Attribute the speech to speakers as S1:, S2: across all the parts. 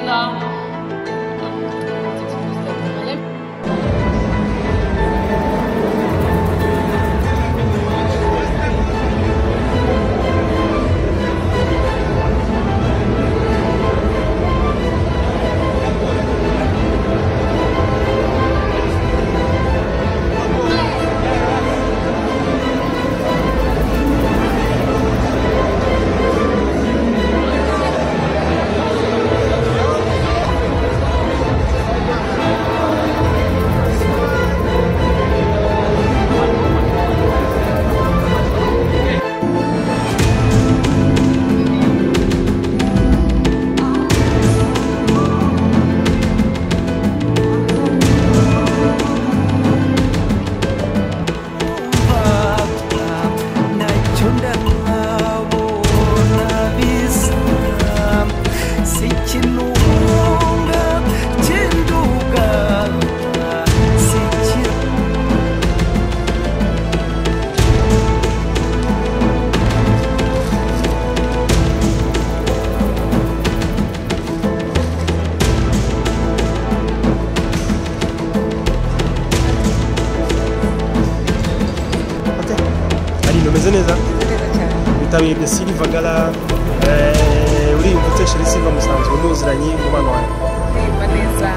S1: together.
S2: neza bitabiriye Silva Gala uri imvutse Sheri Silva musanzwe muziranye mu bana wawe
S3: neza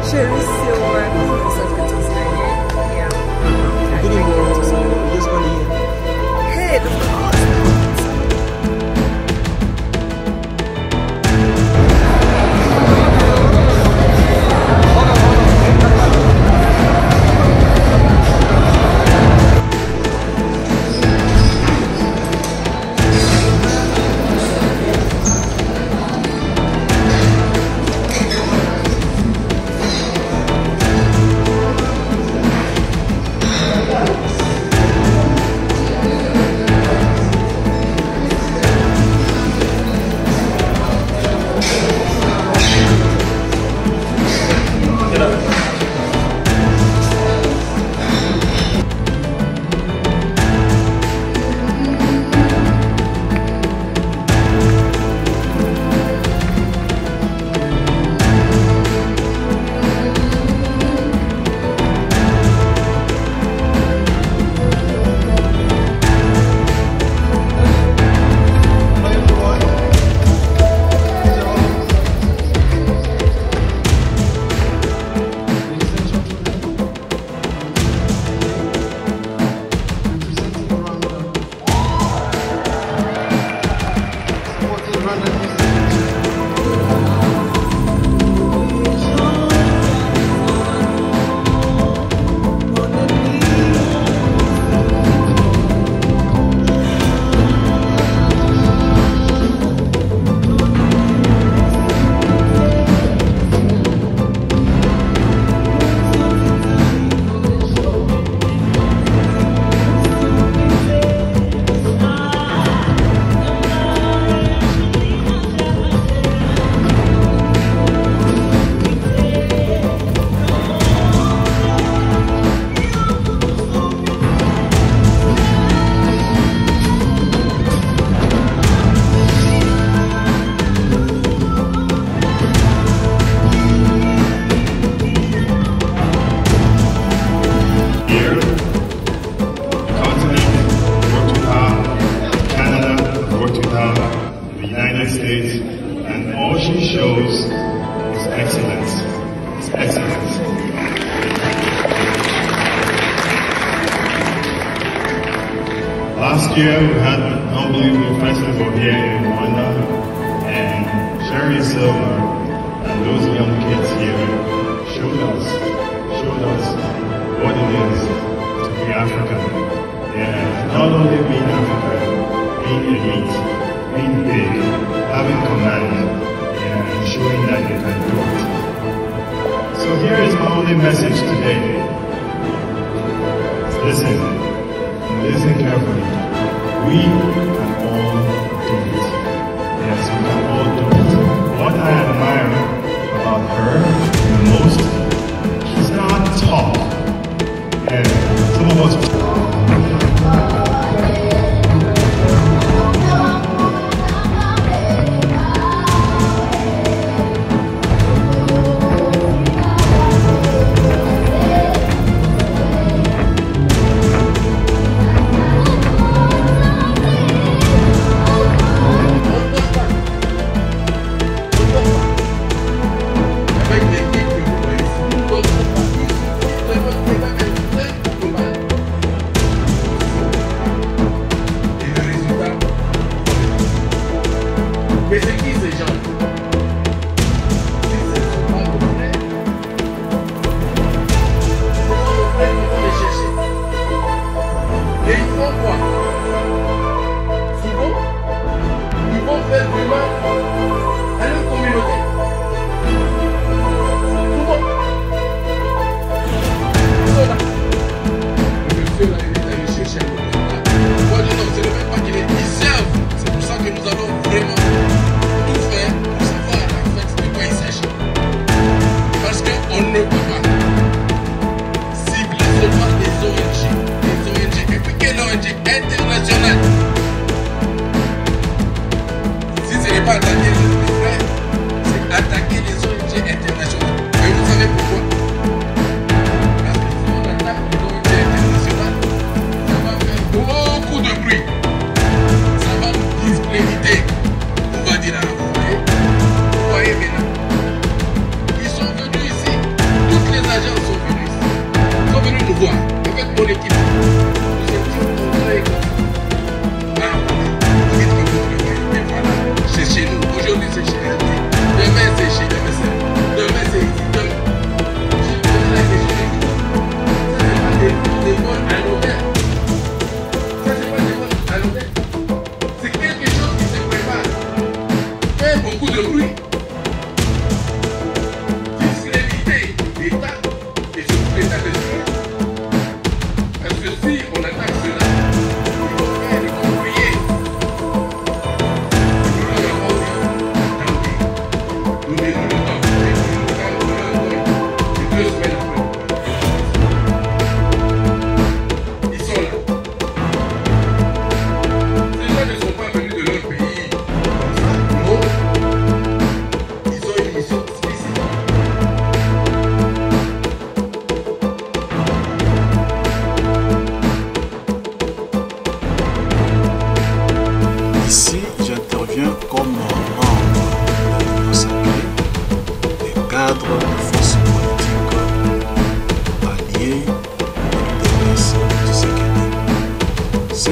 S3: Sheri Silva musanzwe tuziranye
S2: indirimbo igezweho ni
S3: Head of course.
S4: Last year we had an unbelievable festival here in Rwanda, and Sheri Silva and those young kids here showed us what it is to be African. Yeah, not only being African, being elite, being big, having command, and showing that you can do it. So here is my only message today. Listen carefully. We can all do it. Yes, we can all do it. What I admire about her the most, she's not tall. And some of us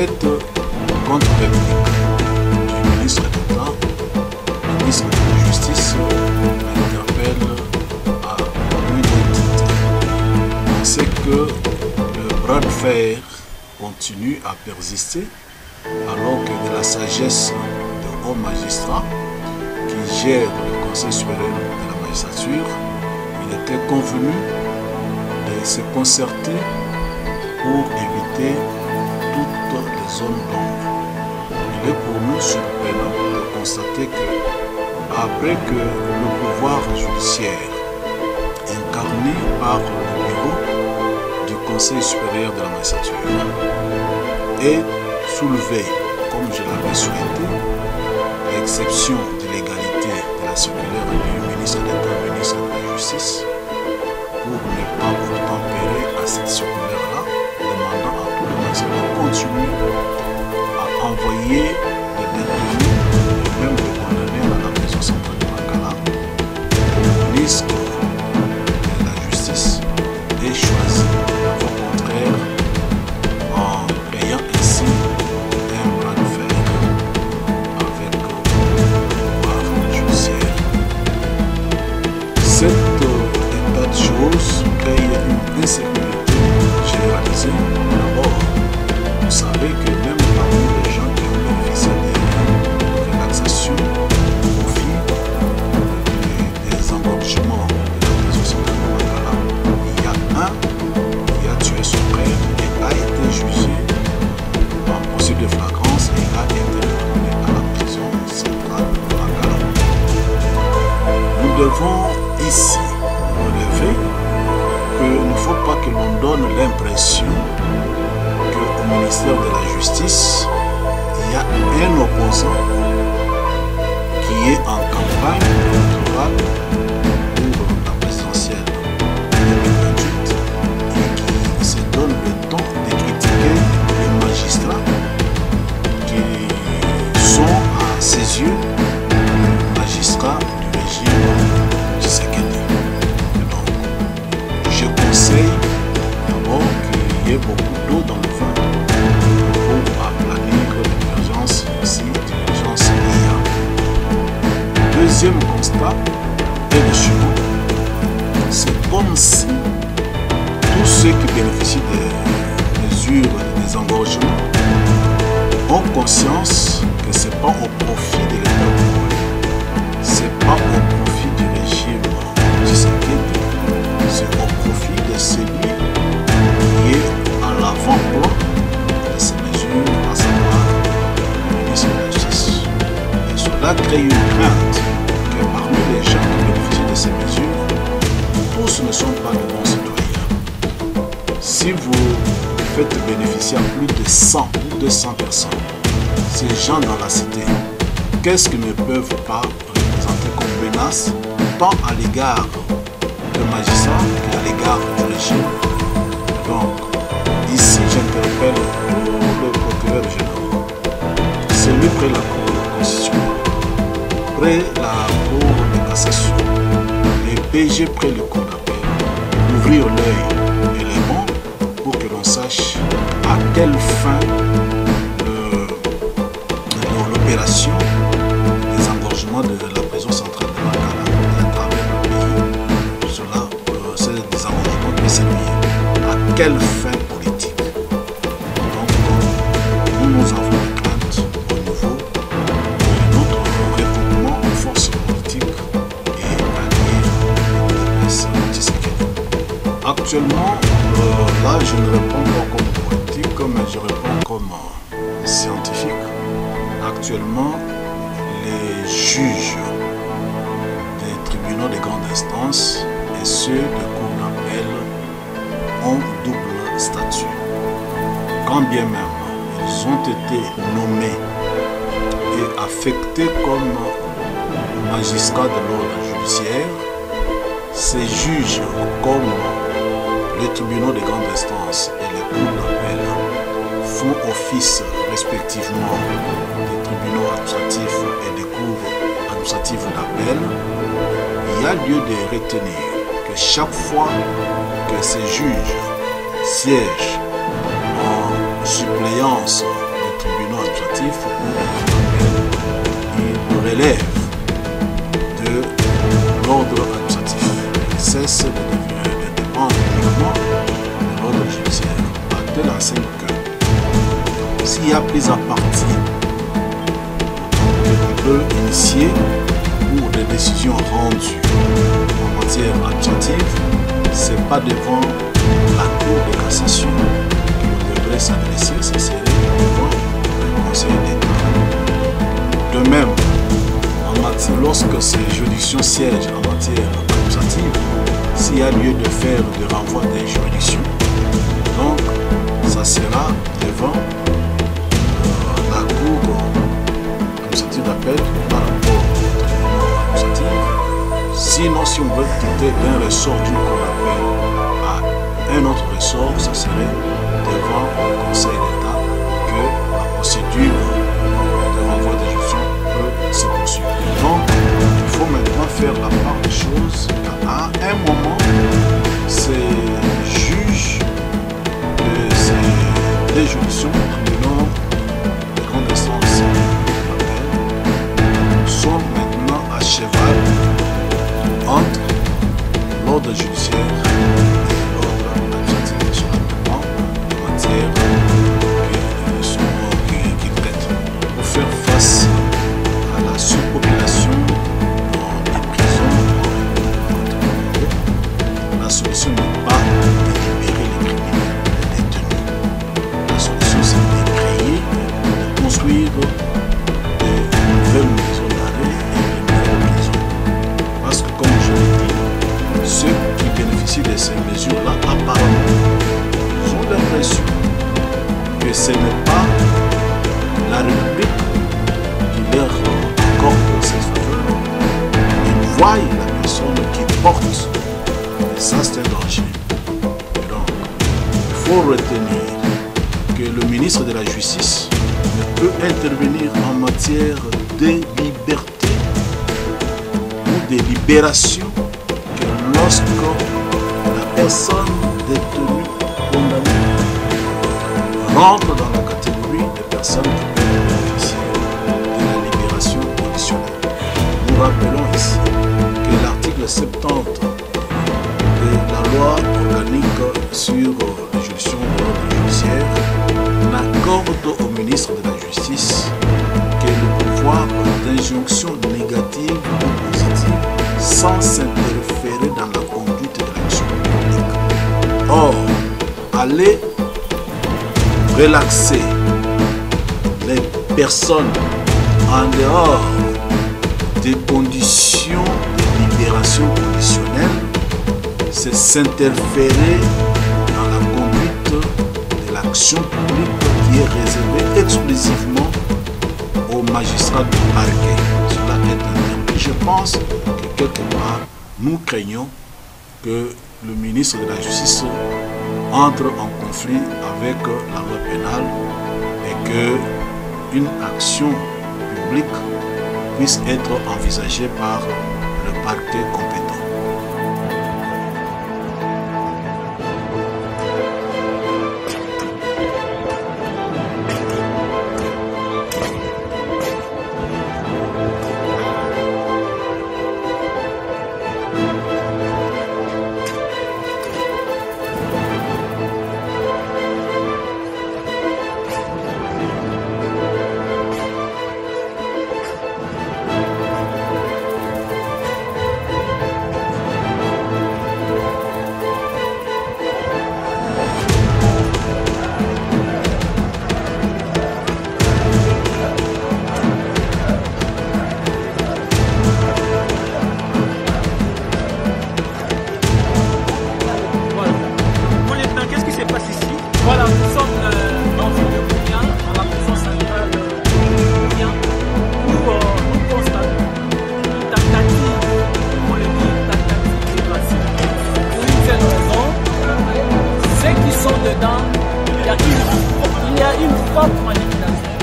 S5: lettre contre-réplique du ministre d'État, le ministre de la Justice, interpelle à plus de titres. On sait que le bras de fer continue à persister alors que de la sagesse de hauts magistrats qui gèrent le Conseil supérieur de la magistrature, il était convenu de se concerter pour éviter toutes les zones d'ombre. Il est pour nous surprenant de constater que, après que le pouvoir judiciaire, incarné par le bureau du Conseil supérieur de la magistrature, est soulevé, comme je l'avais souhaité, l'exception d'illégalité de la circulaire du ministre d'État, ministre de la Justice, pour ne pas tempérer à cette circulaire-là, demandant à tous les magistrats de continuer à envoyer des détenus et même des condamnés à la prison centrale de Makala. Le ministre de la Justice est choisi au contraire en ayant ainsi un bras de fer avec le pouvoir judiciaire. Cet état de choses crée une insécurité généralisée. D'abord, vous savez que même parmi les gens qui ont bénéficié des relaxations au profit des engorgements de la prison centrale de Makala, il y a un qui a tué son frère et a été jugé en procès de flagrance et a été retourné à la prison centrale de Makala. Nous devons ici relever qu'il ne faut pas que l'on donne l'impression qu'au ministère de la Justice, il y a un opposant qui est en campagne électorale pour la présidentielle 2028 et qui se donne le temps de critiquer les magistrats qui sont à ses yeux magistrats du régime Tshisekedi. Donc, je conseille d'abord qu'il y ait beaucoup d'eau dans le vin pour aplanir l'émergence ici d'urgence IA. Deuxième constat est le suivant. C'est comme si tous ceux qui bénéficient des mesures de désengorgement ont conscience que ce n'est pas au profit de l'État congolais, ce n'est pas au profit du régime Tshisekedi, c'est au profit de celui qui est à l'avant-plan de ces mesures, à savoir le ministre de la Justice. Et cela crée une crainte que parmi les gens qui bénéficient de ces mesures, tous ne sont pas de bons citoyens. Si vous faites bénéficier à plus de 100 ou 200 personnes, ces gens dans la cité, qu'est-ce qu'ils ne peuvent pas représenter comme menace, tant à l'égard des magistrats qu'à l'égard du régime? Donc, ici, j'interpelle le procureur général, celui près la Cour constitutionnelle, près la Cour de cassation, les PG près le cours d'appel, ouvrir l'œil et les bons pour que l'on sache à quelle fin l'opération des engorgements de la prison centrale de Makala à travers le pays, cela, c'est des engorgements peut servir à quelle fin politique? Donc, nous avons des craintes au niveau de notre regroupement en force politique et alliés de l'EPS Tshisekedi. Actuellement, là, je ne réponds pas comme politique, mais je réponds comme scientifique. Actuellement, les juges des tribunaux de grande instance et ceux de cour d'appel ont double statut. Quand bien même ils ont été nommés et affectés comme magistrats de l'ordre judiciaire, ces juges comme les tribunaux de grande instance et les cours d'appel font office respectivement des tribunaux administratifs et des cours administratifs d'appel, il y a lieu de retenir que chaque fois que ces juges siègent en suppléance administratif il relève de l'ordre administratif. Il cesse de dépendre uniquement de l'ordre judiciaire. Artel enseigne que s'il y a prise à partie, on peut initier pour des décisions rendues en matière administrative, ce n'est pas devant la Cour de cassation qu'on devrait s'adresser, ce serait devant le Conseil d'État. De même, lorsque ces juridictions siègent en matière administrative, s'il y a lieu de faire des renvois des juridictions, donc ça sera devant la Cour administrative d'appel par rapport au tribunal administratif. Sinon, si on veut quitter un ressort d'une cour d'appel à un autre ressort, ça serait devant le Conseil d'État que la procédure de renvoi des juridictions peut se poursuivre. Donc, il faut maintenant faire la part des choses. À un moment, ces juges des juridictions tribunaux de grande instance sont maintenant à cheval entre l'ordre judiciaire et l'ordre administratif sur en matière qu'ils traitent. Pour faire face à la surpopulation dans les prisons, la solution n'est pas de libérer les criminels, les détenus. La solution, c'est de créer, de construire de nouvelles maisons d'arrêt et de nouvelles prisons. Parce que, comme je l'ai dit, ceux qui bénéficient de ces mesures-là, apparemment, ont l'impression que ce n'est pas la République qui leur accorde cette faveur. Ils voient la personne qui porte, et ça c'est un danger. Et donc, il faut retenir que le ministre de la Justice ne peut intervenir en matière de liberté ou de libération que lorsque la personne détenue condamnée rentre dans la catégorie des personnes qui peuvent bénéficier de la libération conditionnelle. Nous rappelons ici que l'article 70 de la loi organique sur les juridictions de l'ordre judiciaire n'accorde au ministre de la Justice que le pouvoir d'injonction négative ou positive sans s'interférer dans la conduite de l'action publique. Or, aller relaxer les personnes en dehors des conditions de libération conditionnelle, c'est s'interférer dans la conduite de l'action publique qui est réservée exclusivement aux magistrats du parquet. Cela est interdit. Je pense que quelque part, nous craignons que le ministre de la Justice entre en conflit avec la loi pénale et qu'une action publique puisse être envisagée par le parquet compétent.
S6: Voilà, nous sommes dans une réunion à la prison centrale de Bounia où nous constatons une tentative, on le dit, tentative d'évasion. Pour une seule raison, ceux qui sont dedans, il y a une forte manipulation.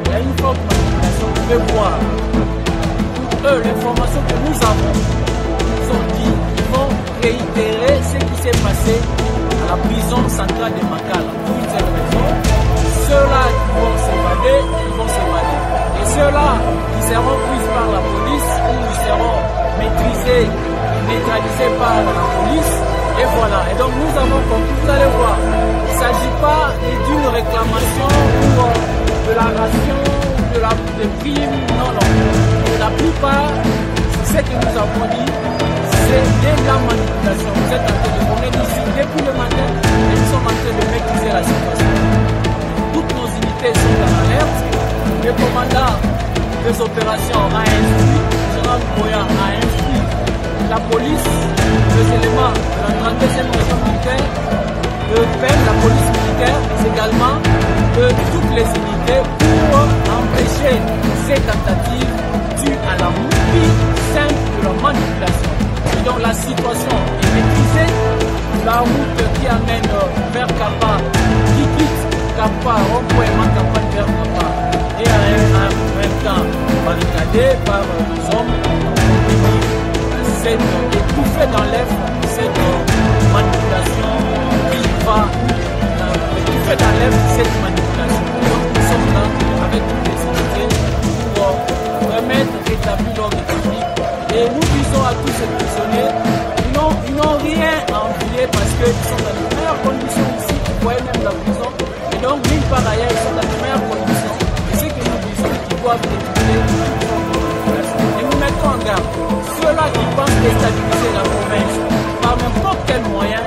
S6: Il y a une forte manipulation. Vous pouvez voir. Eux, l'information que nous avons, nous ont dit qu'ils vont réitérer ce qui s'est passé à la prison centrale de Makala. Pour une seule raison, ceux-là qui vont s'évader et ils vont s'évader. Et ceux-là qui seront pris par la police ou ils seront maîtrisés, neutralisés par la police, et voilà. Et donc nous avons compris, vous allez voir, il ne s'agit pas d'une réclamation ou de la ration, de primes, non, non. La plupart, c'est ce que nous avons dit, c'est de la manipulation. Vous êtes en train de venir ici depuis le matin et nous sommes en train de maîtriser la situation. Toutes nos unités sont en alerte. Le commandant des opérations a instruit, Général Boya a instruit la police, les éléments de la 32e région militaire, de PEM, la police militaire, mais également de toutes les unités pour empêcher ces tentatives dues à la pure simple de la manipulation. Et donc la situation est maîtrisée. La route qui amène vers Kapa, qui quitte Kapa, rond-point Kapa vers Kapa, et en même temps barricadée par les hommes étouffée dans l'œuf cette manipulation qui va étouffer dans l'œuf cette manipulation. Donc nous sommes là avec toutes les unités pour remettre, rétablir l'ordre public. Et nous disons à tous ces prisonniers, ils n'ont rien à envier parce qu'ils sont dans les meilleures conditions ici, vous voyez même la prison. Et donc, nulle part ailleurs, ils sont dans les meilleures conditions. Et ce que nous disons, ils doivent éviter toute forme de manipulation. Et nous mettons en garde ceux-là qui pensent déstabiliser la province par n'importe quel moyen.